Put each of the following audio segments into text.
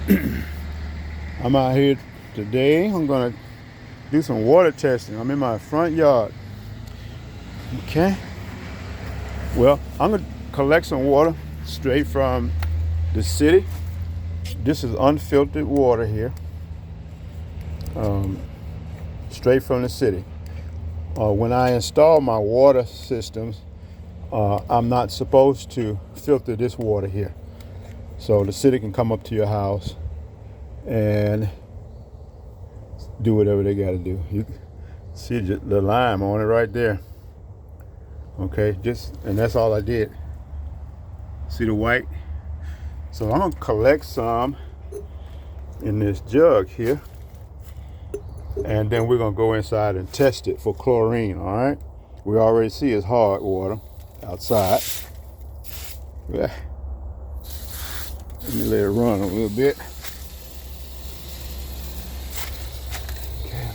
I'm out here today. I'm gonna do some water testing. I'm in my front yard. Okay. Well, I'm gonna collect some water straight from the city. This is unfiltered water here, straight from the city. When I install my water systems, I'm not supposed to filter this water here. So the city can come up to your house and do whatever they got to do. You see the lime on it right there. Okay, and that's all I did. See the white? So I'm gonna collect some in this jug here, and then we're gonna go inside and test it for chlorine. All right. We already see it's hard water outside. Yeah. Let me let it run a little bit. Okay.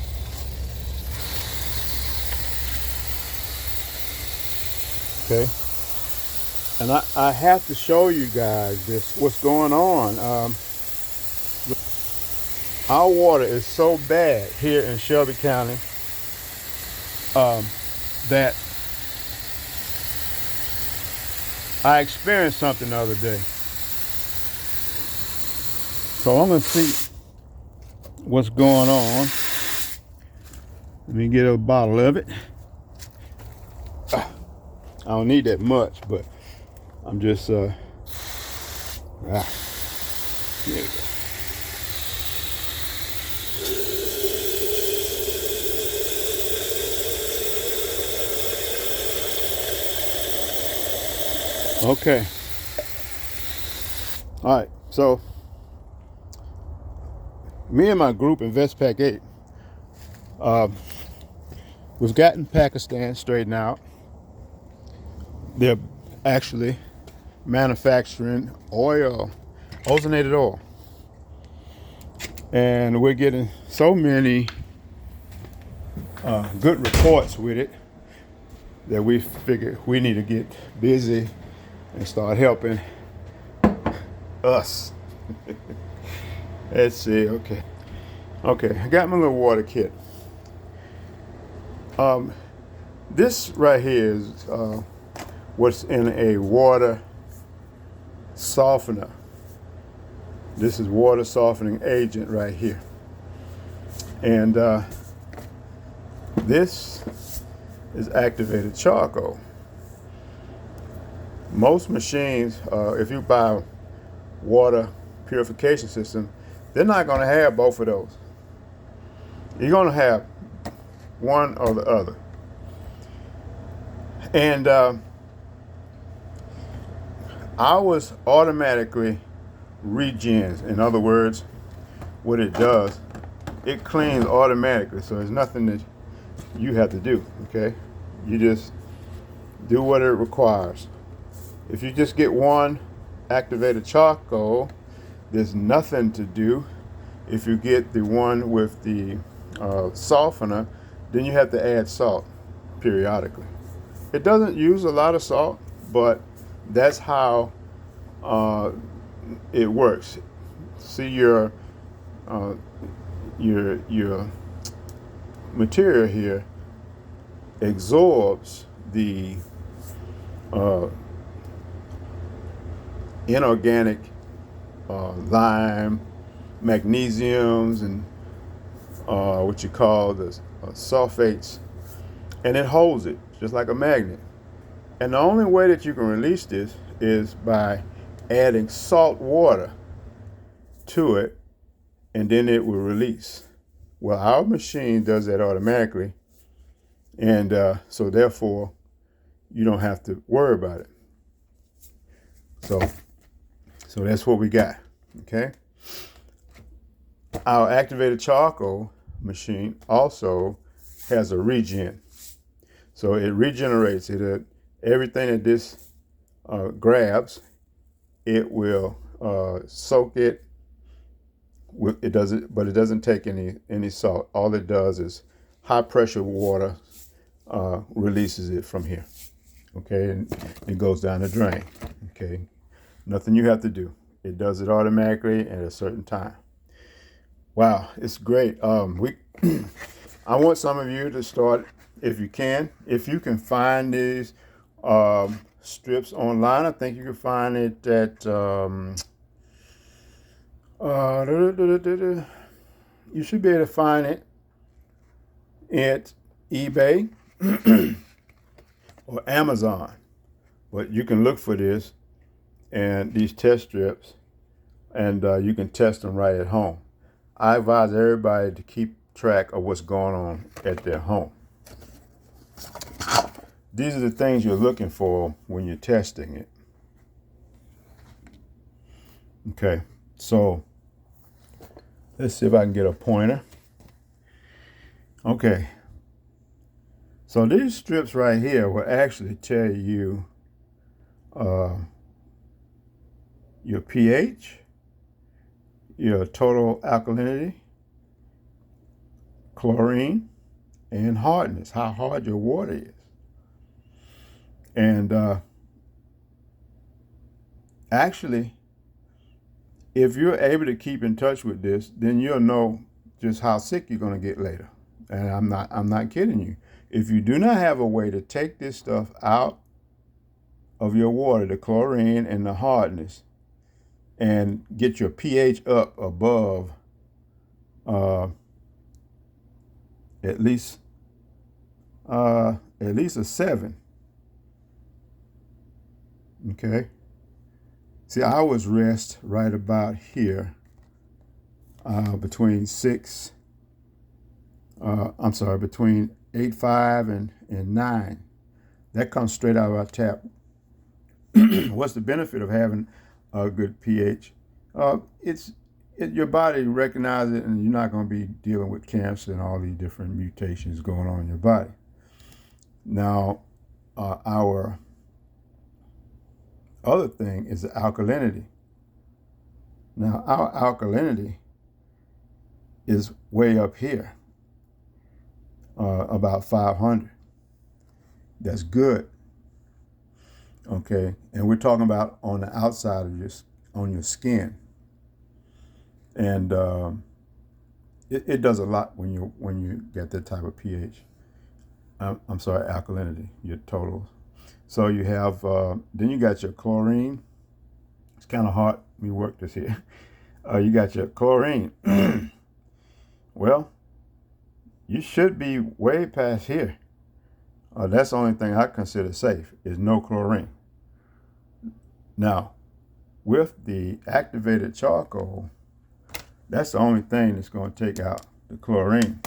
Okay. And I have to show you guys what's going on. Our water is so bad here in Shelby County that I experienced something the other day. So I'm gonna see what's going on. Let me get a bottle of it. I don't need that much, but I'm just there we go. Okay. All right. So me and my group InvestPak 8, we've gotten Pakistan straightened out. They're actually manufacturing oil, ozonated oil. And we're getting so many good reports with it that we figured we need to get busy and start helping us. Let's see, okay. Okay, I got my little water kit. This right here is what's in a water softener. This is water softening agent right here. And this is activated charcoal. Most machines, if you buy water purification system, they're not going to have both of those. You're going to have one or the other. And ours automatically regens. In other words, what it does, it cleans automatically. So there's nothing that you have to do, okay? You just do what it requires. If you just get one activated charcoal, there's nothing to do. If you get the one with the softener, then you have to add salt periodically. It doesn't use a lot of salt, but that's how it works. See your material here absorbs the inorganic lime, magnesiums, and what you call the sulfates, and it holds it just like a magnet. And the only way that you can release this is by adding salt water to it, and then it will release. Well, our machine does that automatically, and so therefore you don't have to worry about it. So that's what we got. Okay. Our activated charcoal machine also has a regen. So it regenerates it. Everything that this grabs, it will soak it. It doesn't, but it doesn't take any salt. All it does is high pressure water releases it from here. Okay, and it goes down the drain. Okay, nothing you have to do. It does it automatically at a certain time. Wow, it's great. I want some of you to start if you can. If you can find these strips online, I think you can find it at you should be able to find it at eBay or Amazon. But you can look for this and these test strips, and you can test them right at home. I advise everybody to keep track of what's going on at their home. These are the things you're looking for when you're testing it. Okay, so let's see if I can get a pointer. Okay, so these strips right here will actually tell you your pH, your total alkalinity, chlorine, and hardness, how hard your water is. And actually, if you're able to keep in touch with this, then you'll know just how sick you're going to get later. And I'm not kidding you. If you do not have a way to take this stuff out of your water, the chlorine and the hardness, and get your pH up above at least a 7. Okay. See, I always rest right about here, between between 8.5 and 9. That comes straight out of our tap. What's the benefit of having a good pH? Your body recognizes it, and you're not going to be dealing with cancer and all these different mutations going on in your body. Now, our other thing is the alkalinity. Now, our alkalinity is way up here, about 500. That's good. Okay, and we're talking about on the outside of your skin, and it does a lot when you get that type of pH. I'm sorry, alkalinity, your total. So you have then you got your chlorine. It's kind of hard. Let me work this here. You got your chlorine. Well, you should be way past here. That's the only thing I consider safe is no chlorine. Now, with the activated charcoal, that's the only thing that's going to take out the chlorine.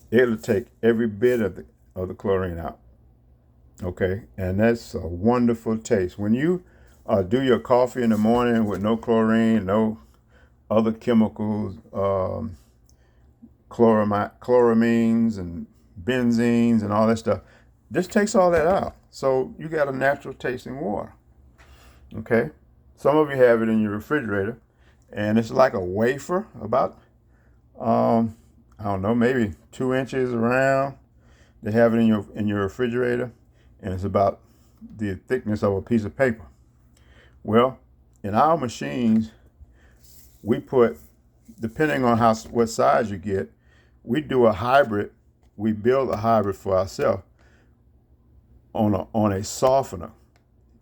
It'll take every bit of the chlorine out. Okay, and that's a wonderful taste. When you do your coffee in the morning with no chlorine, no other chemicals, chloramines and benzenes and all that stuff, this takes all that out. So you got a natural tasting water. Okay, some of you have it in your refrigerator, and it's like a wafer, about I don't know, maybe 2 inches around. They have it in your refrigerator, and it's about the thickness of a piece of paper. Well, in our machines, we put, depending on what size you get, we do a hybrid. We build a hybrid for ourselves on a softener,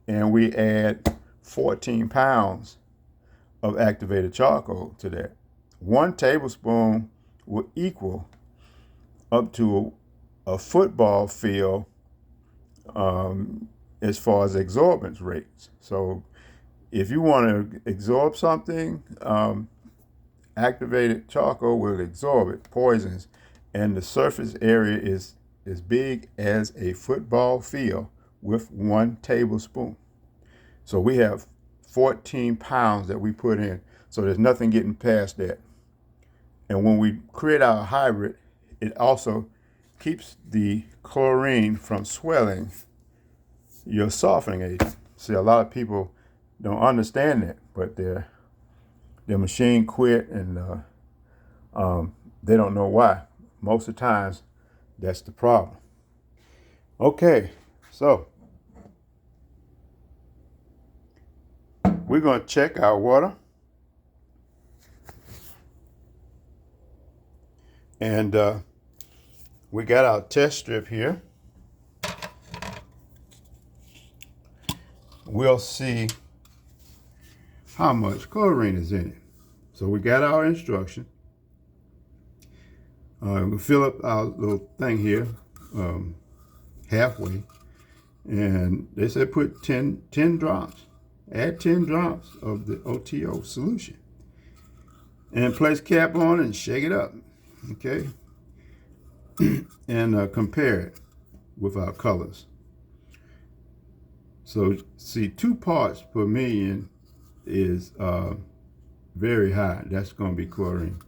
and we add 14 pounds of activated charcoal to that. 1 tablespoon will equal up to a football field as far as absorbance rates. So if you want to absorb something, activated charcoal will absorb it, poisons, and the surface area is as big as a football field with 1 tablespoon. So we have 14 pounds that we put in. So there's nothing getting past that. And when we create our hybrid, it also keeps the chlorine from swelling your softening agent. See, a lot of people don't understand that, but their machine quit, and they don't know why. Most of the times, that's the problem. Okay, so we're going to check our water. And we got our test strip here. We'll see how much chlorine is in it. So we got our instruction. We'll fill up our little thing here halfway. And they said put 10 drops. Add 10 drops of the OTO solution. And place cap on and shake it up. Okay? And compare it with our colors. So see, 2 parts per million is very high. That's going to be chlorine.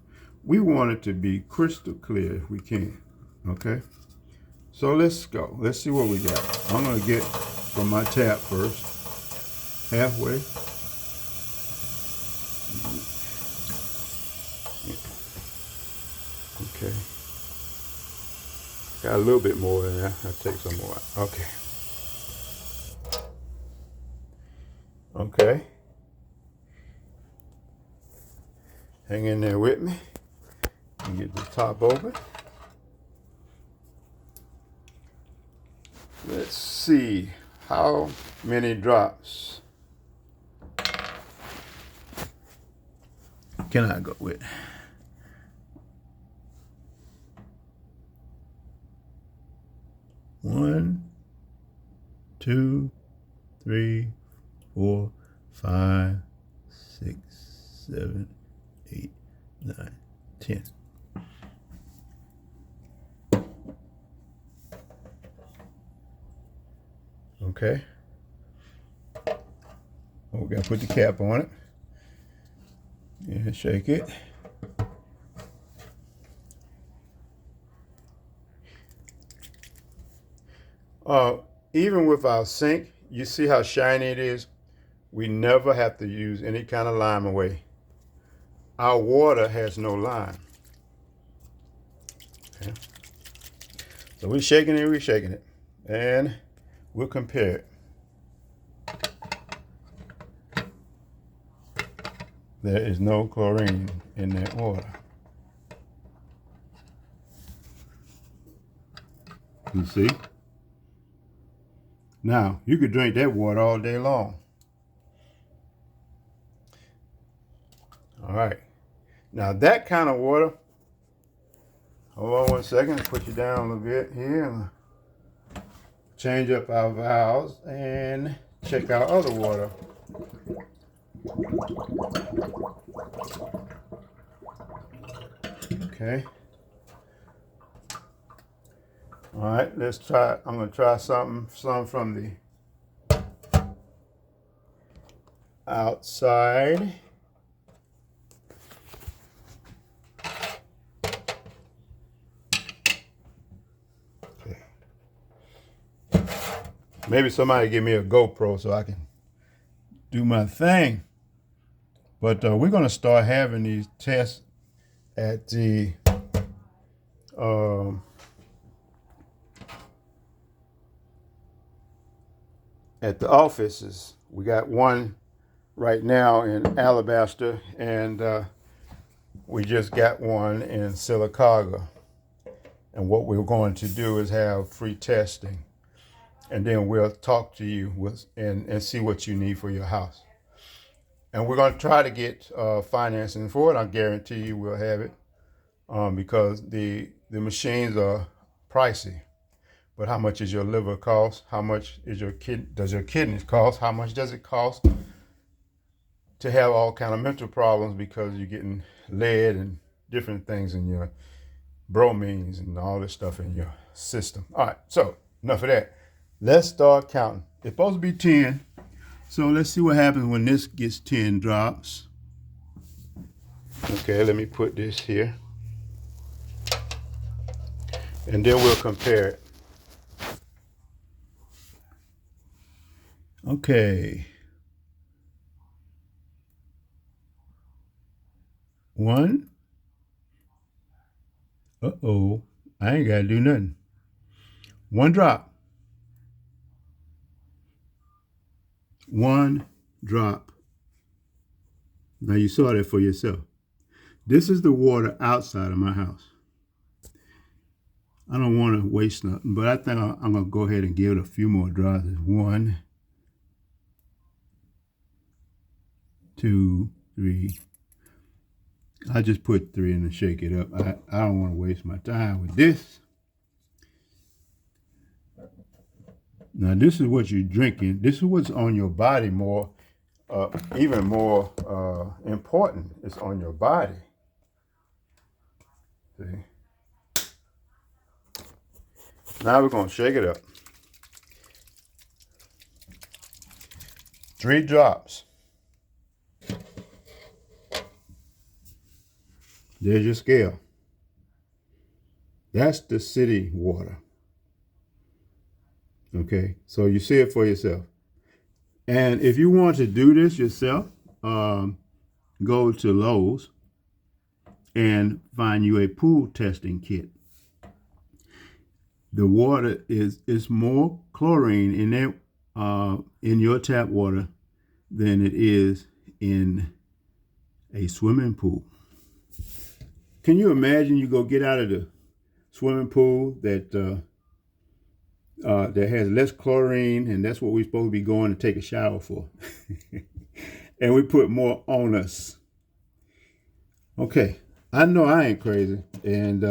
We want it to be crystal clear if we can. Okay? So let's go. Let's see what we got. I'm going to get from my tap first. Halfway. Okay. Got a little bit more in there. I'll take some more out. Okay. Okay. Hang in there with me. And get the top open. Let's see how many drops can I go with? One, 2, 3, 4, 5, 6, 7, 8, 9, 10. Okay. We gotta put the cap on it and shake it. Even with our sink, you see how shiny it is? We never have to use any kind of lime away. Our water has no lime. Okay. So we're shaking it, and we'll compare it. There is no chlorine in that water. You see? Now, you could drink that water all day long. All right. Now, that kind of water, hold on 1 second, put you down a little bit here and change up our valves and check our other water. Okay. All right, let's try. I'm going to try some from the outside. Okay. Maybe somebody give me a GoPro so I can do my thing. But we're going to start having these tests at the offices. We got one right now in Alabaster, and we just got one in Sylacauga. And what we're going to do is have free testing, and then we'll talk to you and see what you need for your house. And we're going to try to get financing for it. I guarantee you we'll have it because the machines are pricey. But how much is your liver cost? How much is does your kidneys cost? How much does it cost to have all kind of mental problems because you're getting lead and different things in your bromines and all this stuff in your system? All right, so enough of that. Let's start counting. It's supposed to be 10. So let's see what happens when this gets 10 drops. Okay, let me put this here. And then we'll compare it. Okay. 1. Uh-oh. I ain't got to do nothing. 1 drop. 1 drop. Now you saw that for yourself. This is the water outside of my house. I don't want to waste nothing, but I think I'm going to go ahead and give it a few more drops. 1, 2, 3. I just put 3 in and shake it up. I don't want to waste my time with this. Now this is what you're drinking. This is what's on your body more, even more important. It's on your body. See? Now we're going to shake it up. 3 drops. There's your scale. That's the city water. Okay, so you see it for yourself. And if you want to do this yourself, go to Lowe's and find you a pool testing kit. The water is more chlorine in there, in your tap water than it is in a swimming pool. Can you imagine you go get out of the swimming pool that has less chlorine, and that's what we're supposed to be going to take a shower for. And we put more on us. Okay, I know I ain't crazy. And,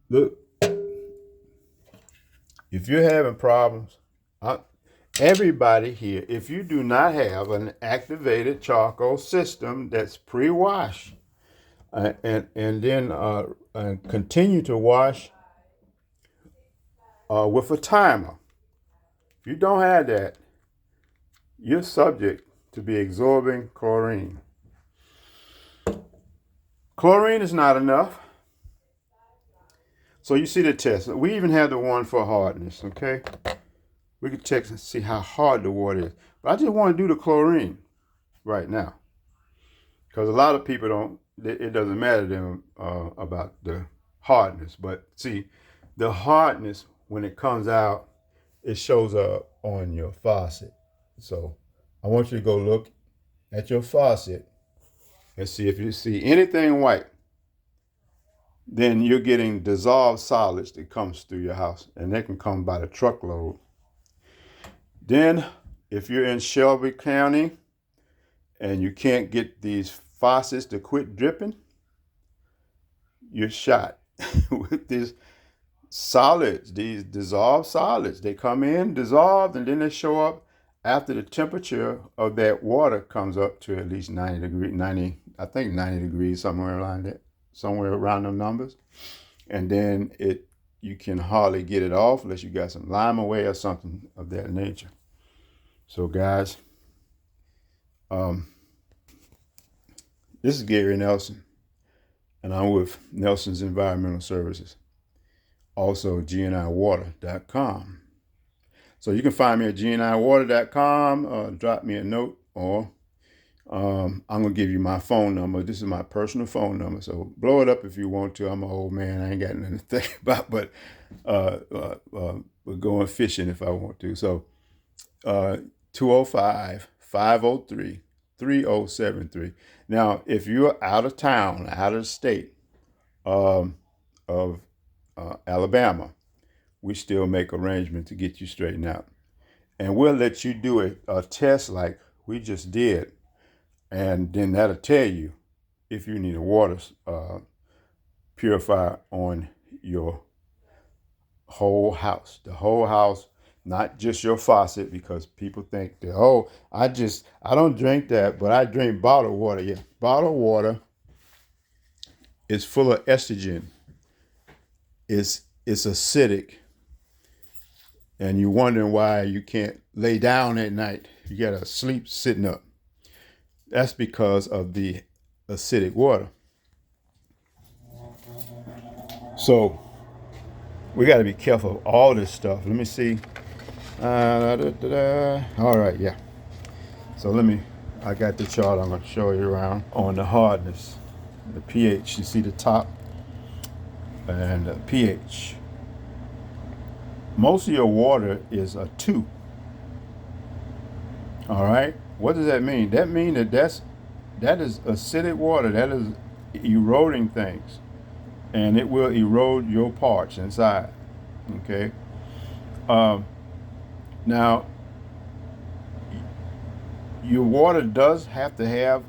look, if you're having problems, everybody here, if you do not have an activated charcoal system that's pre-washed, and then continue to wash with a timer. If you don't have that, you're subject to be absorbing chlorine. Chlorine is not enough. So you see the test. We even have the one for hardness, okay? We can check and see how hard the water is. But I just want to do the chlorine right now. Because a lot of people don't, it doesn't matter to them about the hardness. But see, the hardness, when it comes out, it shows up on your faucet. So I want you to go look at your faucet and see if you see anything white. Then you're getting dissolved solids that comes through your house, and they can come by the truckload. Then if you're in Shelby County and you can't get these faucets to quit dripping, you're shot with these solids, these dissolved solids. They come in dissolved, and then they show up after the temperature of that water comes up to at least 90 degrees, somewhere around them numbers. And then you can hardly get it off unless you got some lime away or something of that nature. So guys, this is Gary Nelson, and I'm with Nelson's Environmental Services. Also gniwater.com. So you can find me at gniwater.com, drop me a note, or I'm going to give you my phone number. This is my personal phone number, so blow it up if you want to. I'm an old man. I ain't got nothing to think about, but we're going fishing if I want to. So 205-503-3073. Now, if you're out of town, out of the state of Alabama, we still make arrangements to get you straightened out. And we'll let you do a test like we just did. And then that'll tell you if you need a water purifier on your whole house. The whole house, not just your faucet, because people think that, I don't drink that, but I drink bottled water. Yeah, bottled water is full of estrogen. It's acidic. And you're wondering why you can't lay down at night. You gotta sleep sitting up. That's because of the acidic water. So we got to be careful of all this stuff. Let me see. All right, yeah. So I got the chart I'm going to show you around on the hardness, the pH. You see the top and the pH. Most of your water is a 2. All right. What does that mean? That means that is acidic water. That is eroding things, and it will erode your parts inside. Okay. Um, Now, your water does have to have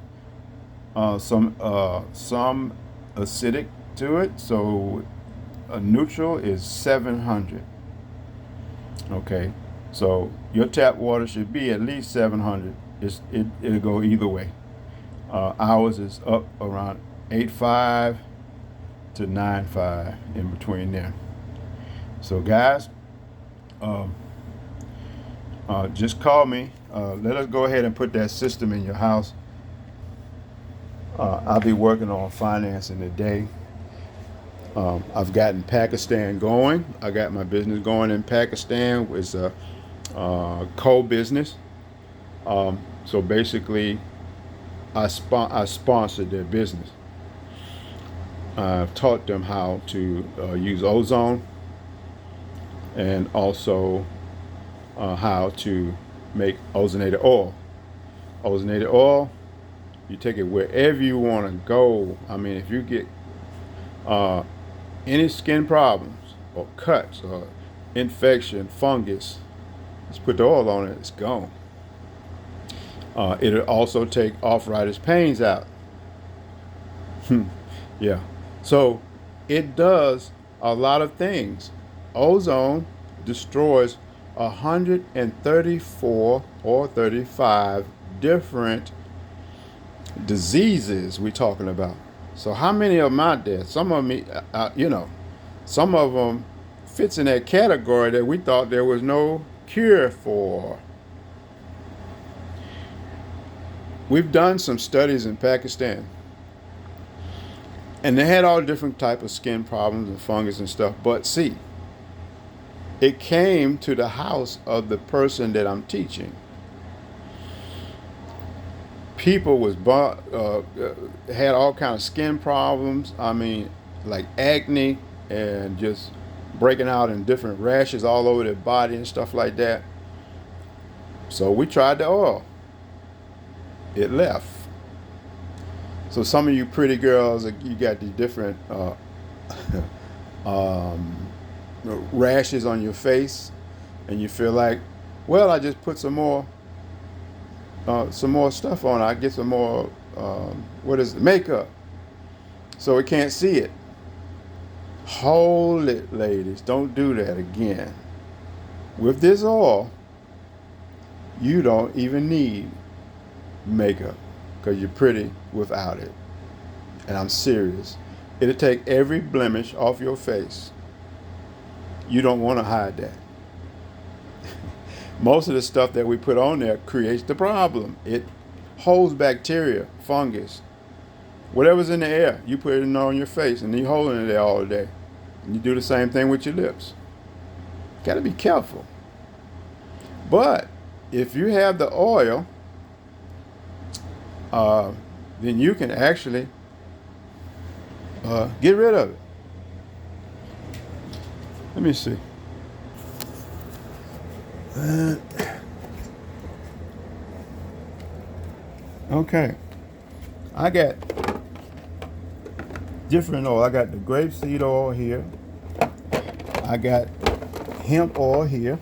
some acidic to it. So a neutral is 700. Okay, so your tap water should be at least 700. It'll go either way. Ours is up around 8.5 to 9.5, in between there. So guys, just call me. Let us go ahead and put that system in your house. I'll be working on financing today. I've gotten Pakistan going. I got my business going in Pakistan. It's a co-business. So basically, I sponsored their business. I've taught them how to use ozone, and also how to make ozonated oil. Ozonated oil, you take it wherever you want to go. I mean, if you get any skin problems or cuts or infection, fungus, just put the oil on it, it's gone. It'll also take arthritis pains out. Yeah. So it does a lot of things. Ozone destroys 134 or 35 different diseases we're talking about. So how many of them out there? Some of them, some of them fits in that category that we thought there was no cure for. We've done some studies in Pakistan, and they had all different type of skin problems and fungus and stuff. But see, it came to the house of the person that I'm teaching. People was had all kind of skin problems. I mean, like acne and just breaking out in different rashes all over their body and stuff like that. So we tried the oil. It left. So some of you pretty girls, you got these different rashes on your face, and you feel like, well, I just put some more stuff on. I get some more makeup, so we can't see it. Hold it, ladies. Don't do that again. With this oil, you don't even need makeup because you're pretty without it. And I'm serious. It'll take every blemish off your face. You don't want to hide that. Most of the stuff that we put on there creates the problem. It holds bacteria, fungus, whatever's in the air. You put it on your face and you're holding it there all day. And you do the same thing with your lips. Got to be careful. But if you have the oil, then you can actually get rid of it. Let me see. Okay. I got different oil. I got the grapeseed oil here. I got hemp oil here.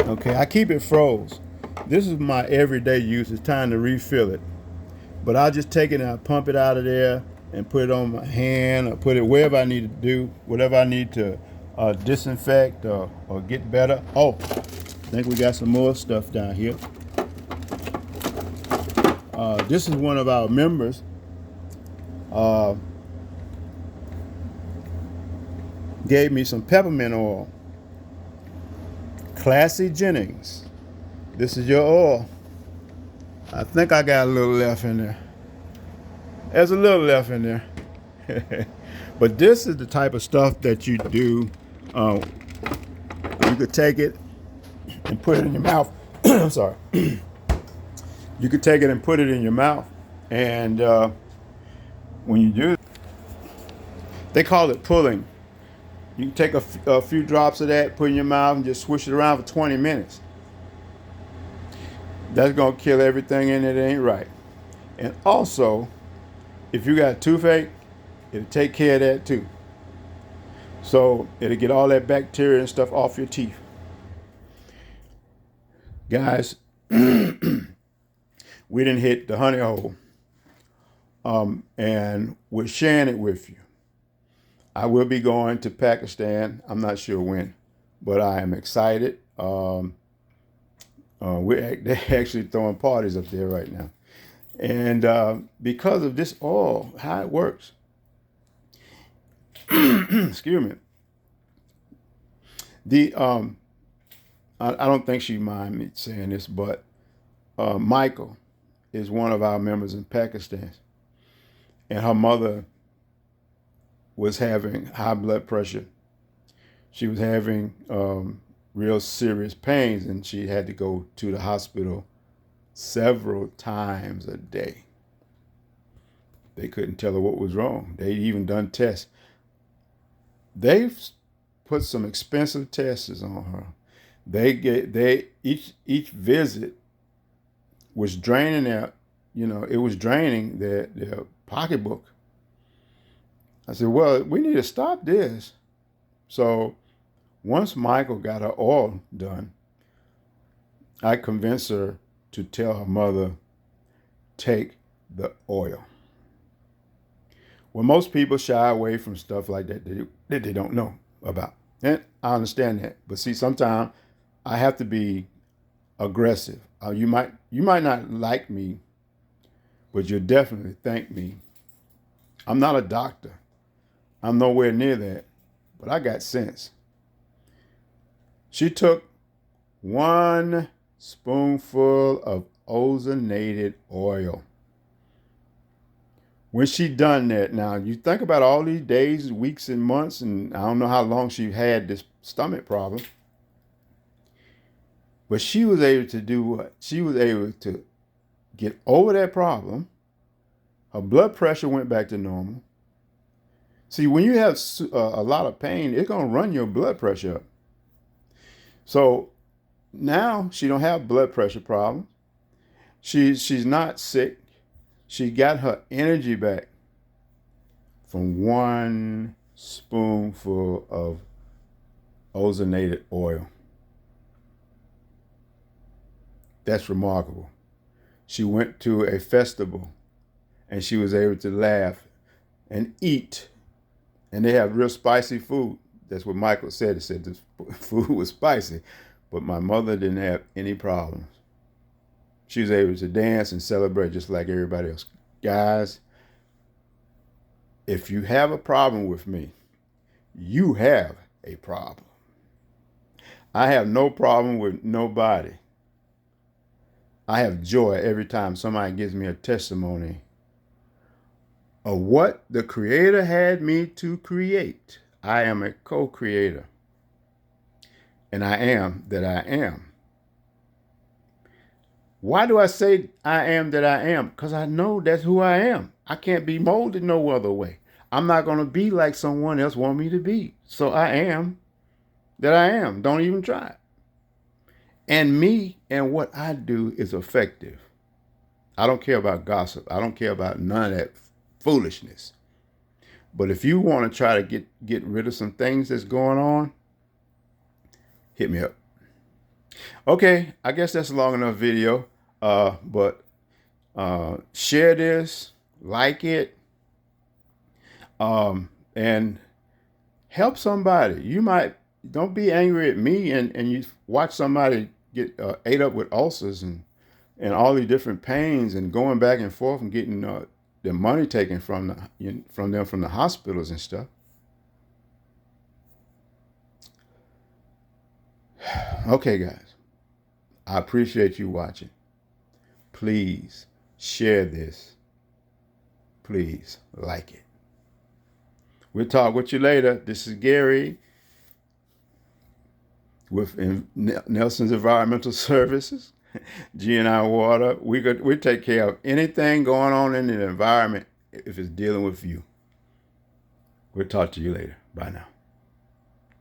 Okay, I keep it froze. This is my everyday use. It's time to refill it. But I'll just take it and I pump it out of there and put it on my hand or put it wherever I need to do, whatever I need to disinfect or get better. Oh, I think we got some more stuff down here. This is one of our members. Gave me some peppermint oil. Classy Jennings. This is your oil. I think I got a little left in there. There's a little left in there. But this is the type of stuff that you do. You could take it and put it in your mouth. I'm sorry. You could take it and put it in your mouth. And when you do, they call it pulling. You can take a few drops of that, put in your mouth, and just swish it around for 20 minutes. That's going to kill everything in it that ain't right. And also, if you got toothache, it'll take care of that too. So it'll get all that bacteria and stuff off your teeth. Guys, we didn't hit the honey hole. And we're sharing it with you. I will be going to Pakistan. I'm not sure when, but I am excited. They're actually throwing parties up there right now. And because of this oil, how it works, excuse me, I don't think she mind me saying this, but Michael is one of our members in Pakistan, and her mother was having high blood pressure. She was having real serious pains, and she had to go to the hospital several times a day. They couldn't tell her what was wrong. They'd even done tests. They've put some expensive tests on her. Each visit was draining it was draining their pocketbook. I said, well, we need to stop this. So once Michael got her oil done, I convinced her to tell her mother, take the oil. Well, most people shy away from stuff like that they don't know about. And I understand that. But see, sometimes I have to be aggressive. You might not like me, but you'll definitely thank me. I'm not a doctor. I'm nowhere near that, but I got sense. She took 1 spoonful of ozonated oil. When she done that, now you think about all these days, weeks, and months, and I don't know how long she had this stomach problem, but she was able to do what? She was able to get over that problem. Her blood pressure went back to normal. See, when you have a lot of pain, it's going to run your blood pressure up. So now she don't have blood pressure problems. She's not sick. She got her energy back from 1 spoonful of ozonated oil. That's remarkable. She went to a festival and she was able to laugh and eat. And they have real spicy food. That's what Michael said. He said this food was spicy. But my mother didn't have any problems. She was able to dance and celebrate just like everybody else. Guys, if you have a problem with me, you have a problem. I have no problem with nobody. I have joy every time somebody gives me a testimony of what the Creator had me to create. I am a co-creator. And I am that I am. Why do I say I am that I am? Because I know that's who I am. I can't be molded no other way. I'm not going to be like someone else want me to be. So I am that I am. Don't even try it. And me and what I do is effective. I don't care about gossip. I don't care about none of that foolishness. But if you want to try to get rid of some things that's going on, hit me up. Okay, I guess that's a long enough video. But share this, like it, and help somebody. You might, don't be angry at me and you watch somebody get ate up with ulcers and all these different pains and going back and forth and getting their money taken from them from the hospitals and stuff. Okay, guys, I appreciate you watching. Please share this. Please like it. We'll talk with you later. This is Gary with Nelson's Environmental Services, GNI Water. We take care of anything going on in the environment if it's dealing with you. We'll talk to you later. Bye now.